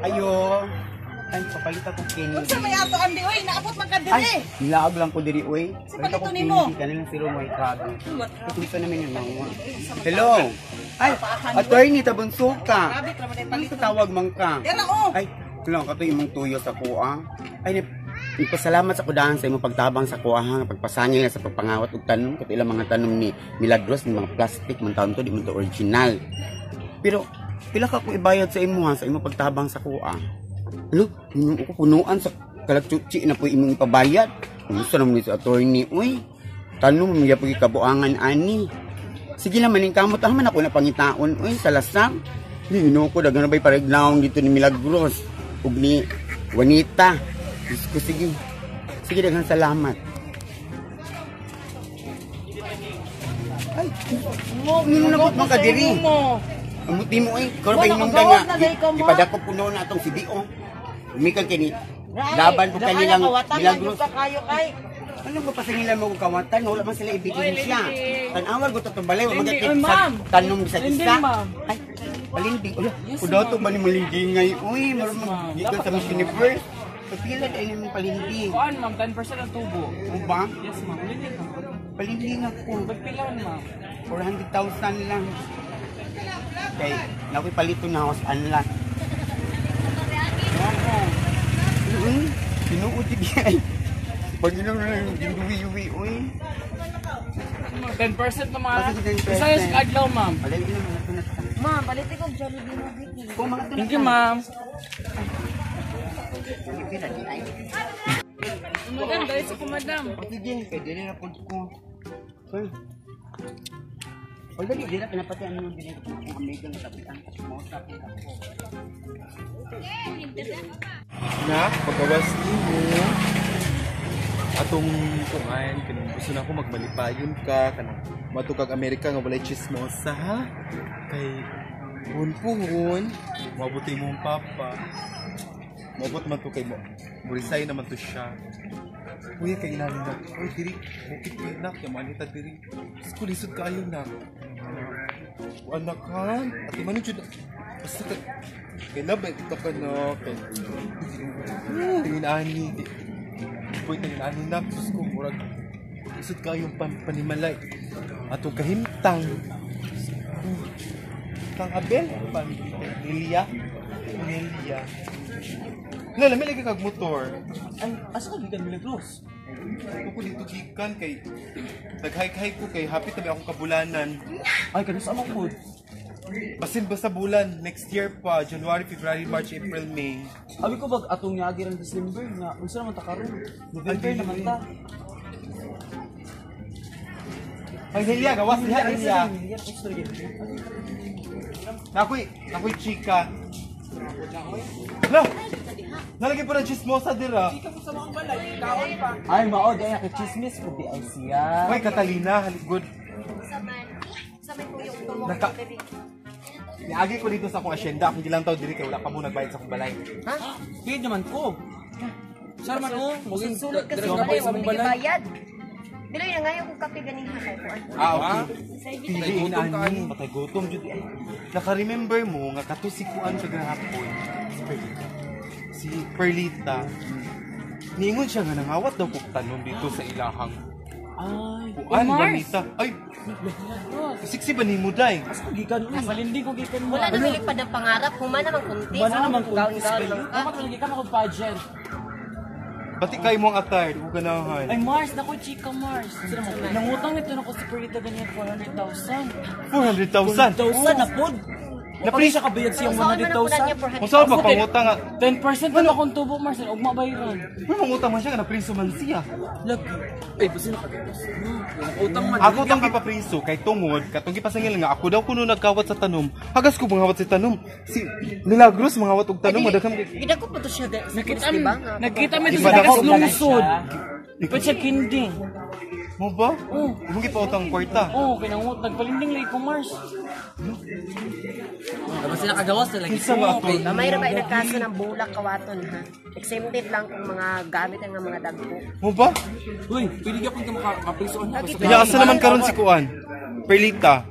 Ayo. Ay, papalit ako kini. Unsa may ato andi oy, naabot man ka Ay, diri. nilaag lang ko diri oy. Sa Palit ako palito kini, nimo? kanila si Romoy Trago. Ito namin yung mga. Hello. Ay, attorney tabunso ka. Grabe tra man Ano palito. tawag man ka? Dira oh. Ay, kulang ka to imong tuyo sa kuha. Ay, ipasalamat sa kudahan sa imong pagtabang sa kuha nga pagpasangil sa pagpangawat og tanom ket ilang mga tanom ni Milagros ni mga plastic man taon to di man to original. Pero pila ka ko ibayad sa imo ha sa imong pagtabang sa kuha. Ano? Imong ko punuan sa kalagtsuchi na po imong ipabayad. Gusto naman ni sa attorney, uy. Tanom mo yapon kabuangan ani. Sige lang maning kamot man ako na pangitaon, uy, sa lasang. Lino ko dagan na bay paregnaong dito ni Milagros ug ni Juanita. Ko sige. Sige daghang salamat. Ay, mo nabot man ka diri. Amuti mo ay, kung ba hinungdan nga, ipadako puno na itong si Dio. Umikal kini, laban po kanilang Milagros. Ano ba pasangilan mo kung kawatan? Wala man sila ebidensya. Tanawar ko ito balay, magatit sa tanong sa isa. Ay, palinding. Kudaw ito ba ni malinding ngay? Uy, marunong dito sa Miss Universe. Kapila ay naman palinding. Kuan ma'am, 10% ang tubo. O ba? Yes ma'am, palinding ka. Palinding ako. Pagpilawan ma'am. 400,000 lang. Okay, nakoy palito na ako sa anla. Pinuod di ay. Pag yun na yung ginduwi-uwi, uy. 10% na mga. Kasi 10%. Isa yung adlaw ma'am. Alay, yun na ito na. Ma'am, balite ko Jollibee mo Vicky. Thank you ma'am. Madam, dahil sa kumadam. Sige, kaya din na po ko. Sir. Already, di na pinapatian mo din ito kung American na kapitan. Mo sa pinaka ko. Na, pagkawas mo atong kumain, kanang gusto na ako magbalipayon ka, kanang matukag Amerika nga walay chismosa ha? Kay puhon-puhon, mabuti mong papa. Mabot man to kay mo. Burisay naman to siya. Uy, kay inanin na. Uy, diri. Bukit ko na. Kaya manita diri. Skulisod ka ayon na. Anak ka. Ati manin dyan. Basta ka. Kay labay ka pa na. Tingin ani. Uy, tingin ani na. Sus ko. Murag. Isod ka yung panimalay. Atong kahimtang. Kang Abel. Lilia. Lilia. Lala, may lagi kag motor. Ay, asa ka gikan Milagros? Ako dito gikan kay nag-hike-hike ko kay happy tabi akong kabulanan. Ay, kanus amang food. Basin basta bulan next year pa, January, February, March, April, May. Abi ko bag atong yagi ran December nga unsa naman ta karon? November naman ta. Ay, Nelia, gawas diha Nelia. Nakoy chika. Hala! Nalagay pa na chismosa dira. Ay, mao daya ka chismis ko di ay siya. Ay, Catalina, haligod. Naka... Niagi ko dito sa akong asyenda. Akong gilang tao diri kay wala pa mo nagbayad sa akong balay. Ha? Kaya naman ko. Sir man oh, mugin Sulod kasi direct balay, sa hindi balay. bayad. Dili na ngayon kung kape ganing hakay ko. Okay. Piliin ani, matay gutom jud ay. Naka-remember mo nga katusikuan sa gahapon. Si Perlita. Niingon siya nga nangawat daw kog tanom dito sa ilahang. Ay, Kuan balita. Ay. Siksi ba nimo day? asa ka gikan uy? Malindi ko gikan mo. Wala na nilipad ang pangarap, huma naman kunti. Wala naman kung gawin-gawin lang ka. Dapat lagi ka ako pageant. Bati kay mo ang attire, di ko ganahan. Ay Mars, naku chika Mars. Sino mo? Nangutang nito na ko sa Perlita ganyan 400,000. 400,000. 400,000 na pod. Napili siya kabayad siyang Saan man ang punan niya 100,000. Kung saan ba pangutang nga? 10% na akong tubo Mars, ugma bayaran. May mangutang man siya nga napriso man siya. Lagi. Ay, basta nakagawas. Utang man. Ako tong gipapriso kay tungod katong gipasangil nga ako daw kuno nagkawat sa tanom. Hagas ko mangawat sa tanom. Si Milagros mangawat og tanom madaghang Gida ko pa to siya sa Nakita di ba? Nakita mo ito Iba sa na tagas ako, lungsod. Ipad siya kinding. mo ba? Imong gipautang kwarta. Oo, kinangut. Nagpalinding late ko Mars. Tapos sila kagawas na lagi. Kinsa ba ato? Mayroon ba nagkaso ng bulak kawaton ha? Exempted lang kung mga gamit ang mga dagko. Mo ba? Uy, pwede ka pang makaprisoan ako sa Iya asa naman karon si Kuan? Perlita.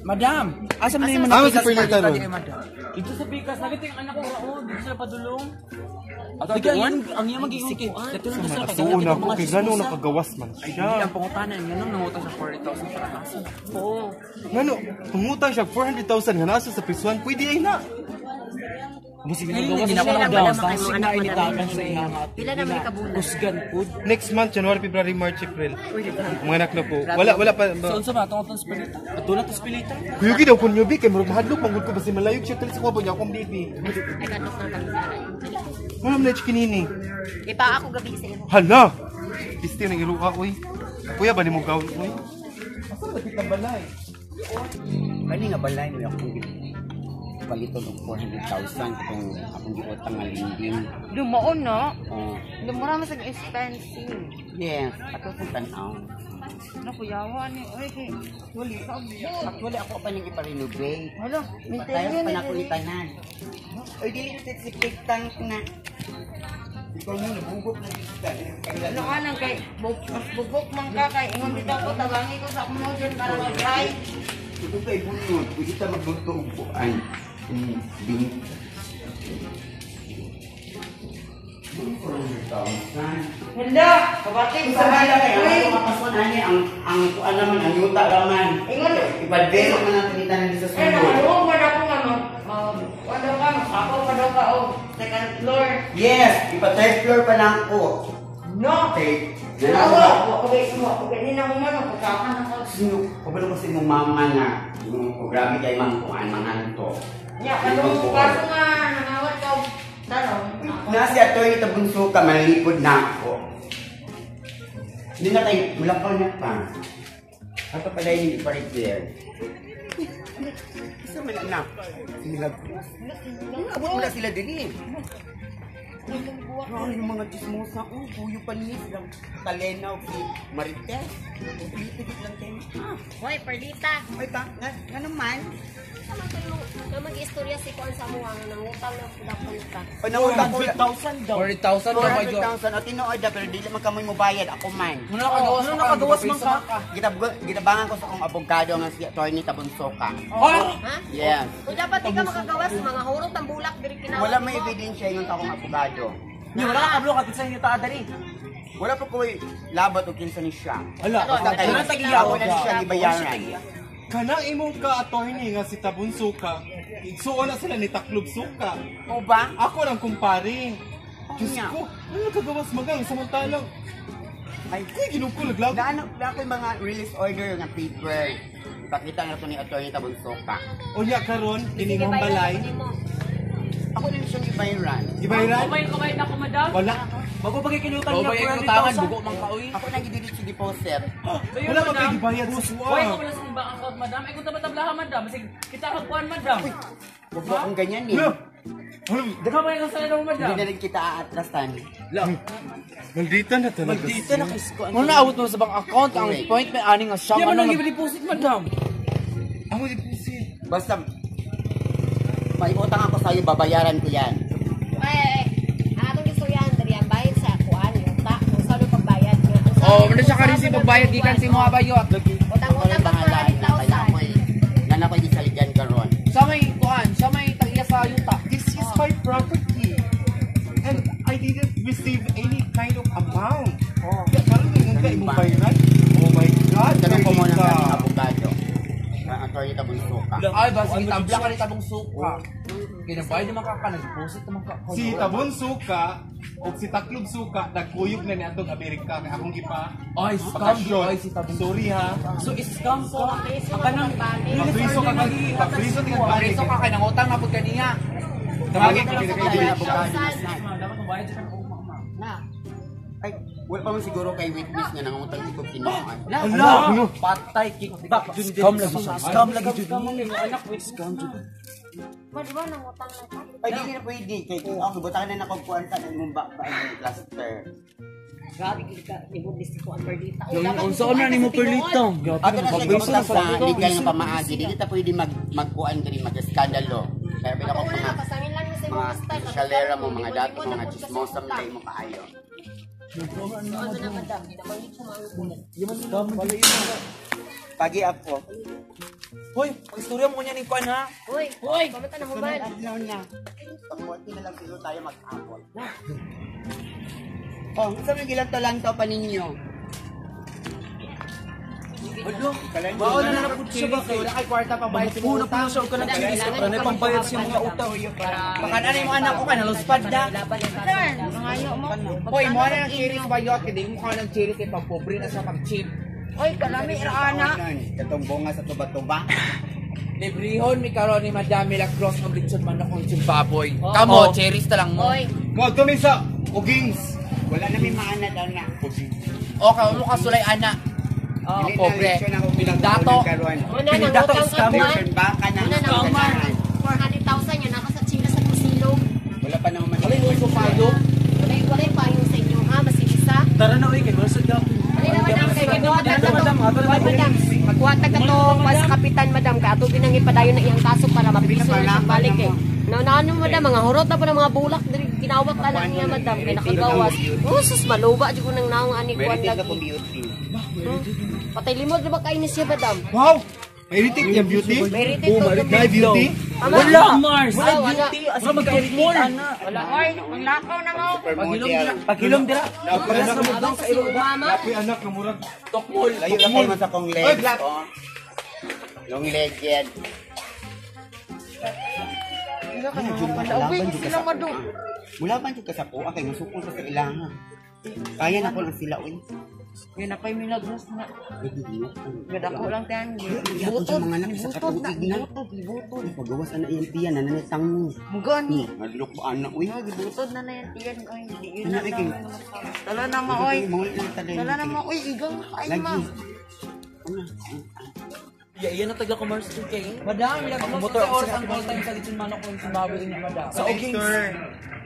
Madam, asa man Ano si Perlita ron? Madam. Dito sa Pikas, nagito yung anak ko raon, dito sila padulong. Ato Diga, doon? ang iya mag-iingon kay. Dito lang sila Masuon ako kay gano'n nakagawas man Ay, siya. hindi ang pangutanan. Yan ang nangutang sa 40,000 para nasa. Oo. Ngano, pangutang siya 400,000 nga nasa sa pisuan, pwede ay na. Musig Ngayon, ginagawa hindi sa na ako mga madam, dance. kayo mga anak mo Initagan na sa iyang Pila na may kabulan. Kusgan food. Next month, January, February, March, April. Mga anak na po. Wala pa. So, unsa ba? Tungkol sa spilita. Atulad sa spilita. Kuyugi daw kung nyubi, kay marag mahadlok, manggod ko basi malayog siya, talis ko po niya akong baby. Ay, ganok na kami na. Malam na kinini. Ipa ako gabi sa iyo. Hala! Pisti ng iruka, uy. Kuya, ba ni mo gawin, uy? Asa ba kita balay? Kani nga balay mo akong paliton og 400,000 katong akong giutang nga linding. Dumaon na. Oh, Lumura mo sa expensive. yes, ato sa tan-aw. Nakuyawa ni. Oy, kay wali ka. Actually ako pa nang ipa-renovate. Hala, Tayo maintenance pa na ako itanan. Oy, dili na si cake tank na. Ikaw na nabugok na kita. Ano ka nang kay bubuk man ka kay ingon dito ko tabangi ko sa kuno dyan para mag-try. Ito kay bunod, pwede ta magluto og buan. Bing. Handa, kabating sa Sabala kay Uy, ang makason ani ang kuan naman ang yuta raman. ingon. Ipadbero man ang tinitan sa Eh, sulod. nakaluwag man ako nga ano ka, ako pa daw ka o second floor. Yes, ipa-third floor pa lang ako. No. Okay. Ako, okay, hindi na mo man, pagkakan ako. Sino? Kabalo kasi mong mama na yung programa kay mang kuan mga to. Ya, ano, kaso nga, nangawat ka, tanong. Nasi atoy tabunso ka malipod na ako. Hindi na tayo mulakaw na pa. Ato pala yung ipa-repair. Isa man anak. Sila. Abot mo na sila dili. Oh, yung mga chismosa ko, buyo pa niya silang Kalena o si Marites. Pili-pili lang tayo. Hoy, Perlita. Ay ba? Nga naman. Sama kayo na mag-istorya si Kuan sa mga nangutang na pudak-pudak. Ay, nangutang ko 100,000 daw. 40,000 daw ba yun? 400,000 at tinuod pero dili man kamoy mo bayad ako man. Ano nakagawas man ka? Gitabangan ko sa akong abogado nga si Attorney Tabunsoka. Oh! Ha? Yes. Kung dapat di ka makagawas, mga hurot ang bulak, diri kinawat Wala may mo. ebidensya yung akong abogado. Ni wala ka kablo ka kinsa niyo ta dali. Wala pa ko labat o kinsa ni siya. Ala, Basta kayo, wala tagiyaw wala na siya gibayaran. Kanang imong ka-attorney nga si Tabun Suka, igsuon na sila ni Taklob Suka. O ba? Ako lang kumpare. Diyos nga. ko, ano kagawas magang samantalang. Ay, Ginuko naglago. na ko yung mga release order nga paper. Ipakita nga ito ni Attorney Tabunsoka. O niya karon, Sige, iningang bayaran balay. ko nimo. Ako din siyang ibayran. Gibayran? Kamay na ko madam. Wala. Bago ba kay kinutang Bago niya ba yung inutangan, 400,000? bugo mang kaoy. Ako nang gidilit sa deposit. Wala pa kayo gibayad sa Hoy, suwa. ko wala sa bank account madam. Ay kung tabatablahan madam, sige kita magkuan madam. Huwag mo akong ganyan eh. Ano? Ano? Kamay lang sa daw madam. Hindi na rin kita aatrasan. Maldita na talaga. Maldita na kisko. Ano naabot mo sa bank account? Ang point may ani nga siyang Di man ano. nang deposit madam. Amo deposit. Basta, may utang ako sa'yo, babayaran ko yan. Atong istorya diri ang bayad sa kuan, yung ta, kung saan yung pagbayad nga. Oh, muna siya ka rin si pagbayad gikan si mga bayot. Utang-utang pa Kaya 400,000. na ako'y gisaligyan karon. Sa may kuan, sa may tagiya sa yuta. This is my property. And I didn't receive any kind of amount. Oh. Karon yung ka imong bayaran. Oh my God. Tanong ko muna Perlita. sa abogado. Ang Attorney Tabunsoka. Ay, ba sige tabla ka ni tabong suka. Kinabayad naman ka nag-deposit naman ka. Si Tabon Suka o si Taklob Suka nagkuyog na ni atong Amerika kay akong gipa. Ay, scam Bakasyon. ay si tabong. Sorry ha. So scam ko. Ang Kanang Pabriso ka kay Pabriso tingad balik. Preso ka kay nangutang na pud kaniya. Tawagin ko Kaya pinakaibigan. yung abogado na. dapat mabayad sa kanang uma. Na. Ay, wala pa man siguro kay witness nga nangutang di ko kinuha. Ala, patay kickback. Scam lagi siya. Scam lagi jud. Anak with scam jud. Ba di ba nangutang na ka? Ay, di na pwede. Kay kung ako, buta na nakagkuhan sa nang ba ang cluster. Grabe kita ni Budis ko ang Perlita. Unsa na nimo perlita? Ato na siya kapunta sa legal nga pamaagi. Di kita pwede magkuhan diri mag-skandalo. Kaya bila ko Ako na mga pasangin lang sa mga style. shalera mo, mga dato, mga chismosa mo tayo mo kaayo. Ano na madam, di na ko yung sumayo. Pagi ako. Hoy, mag-istorya mo niya ni Kwan ha. Uy, pamata na human. Adlaw niya. Pangbuti na lang siguro tayo mag-apple. Oh, saan yung gilanto-lanto pa ninyo? Bao na napod siya ba kayo? Nakay kwarta pa bayad sa utang. Una siya ka ng chilis para na pambayad siya mga utang. Baka na yung anak ko ka naluspad na. Sir, nangayo mo. Hoy, mo na ng chiris bayot. Hindi mo ka ng chiris kay pagpobre na sa pag-chip. Oy, kalami ra ana. Katong bunga sa tuba-tuba. Librihon mi karon ni Madam Milagros ng Richard man akong simbaboy. Kamo, cherries ta lang mo. Uy, Mo tumisa ugings. Wala namin maana daw na. O ka mo kasulay ana. Oh, pobre. Dato. una nang utang ka man. Baka na. Una nang utang 400,000 yan. Naka sa China sa Kusilo. Wala pa naman Alay mo so payo. Wala pa yung sa inyo ha. Masigisa. Tara na uy, kay Gorsod ka. Wala naman ang kay Gawatan madam. Magkuhatag na to sa kapitan madam. Kato binang ipadayon na iyang kaso para mapiso na siyang balik eh. Naano madam, mga hurot na po ng mga bulak. Ginawak na lang niya madam. Kaya nakagawas. Sus, maluba. Diyo ko nang naong ani kuwan Merited ka po lagi. beauty. Patay limod na ba kainis siya madam? Wow! Merited yung beauty? Merited to the Na beauty? Wala, Mars. Wala, wala. Asa magka-mall? Wala. Oy, ang lakaw na mo. Supermodel. Pagilom dira. Wala na mo. Abang sa ilo mama. Apoy anak ng murag. Tokmol. Layo lang kayo sa kong legs. Oh. Long leg yan. Uy, sila madu. Wala ba yung kasapo? Kay musukol sa ilaha. Kaya na ko lang sila. Uy. Yan ako'y Milagros na. Gada ko lang tayan. Butod sa mga anak sa katubig na. Butod. Pagawas na iyang tiyan na nanitang mo. Mugani. Madlok pa anak. Uy. Butod na na yan tiyan. Oy, di yun Anak, na ikaw. Tala na ma, oy. Mawala na tayo. Tala na ma, oy. Igang kain ma. Lagi. Iyan na tagla ko Mars kay. Madam Milagros sa oras ang call time sa Richard man akong simbaboy ni Madam. Sa Victor.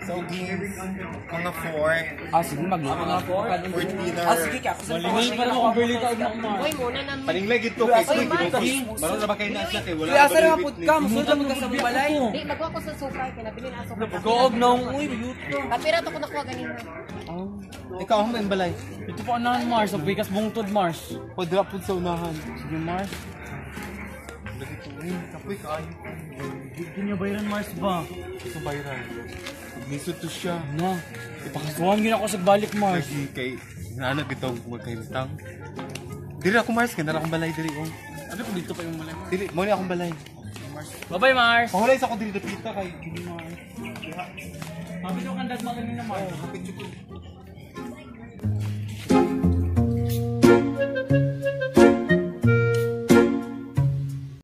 Sa ugings. Mga 4. Ah, sige magluto na ako. For dinner. Ah, sige ka. Malimit para mo kung bili ka og Mars. Uy, muna naman. Paninglag ito kay Sweet. Maroon na ba kayo nasa kay wala. Kuya, asa na pud ka? Musul lang ka sa balay. Di, magwa ko sa sukay. Kinabili na sukay. Goog nung uy, yuto. Kapira to ko nakuha ganina. Ikaw ang may balay. Ito po anahan Mars, ang bigas bungtod Mars. Padra pud sa unahan. Sige Mars. Kapoy kaayo. Hindi niya bayaran Mars ba? Sa bayran. Misud to siya. Na. Ipakasuhan gina ako sa balik Mars. Lagi kay naanak bitaw magkaintang. Diri ako Mars kay nara akong balay diri oh. Ano kung dito pa yung malay? Dili mo ni akong balay. Bye-bye Mars. Pahulay sa ako diri dapita kay gini Mars. Mabili ko kandag mga ganun na Mars.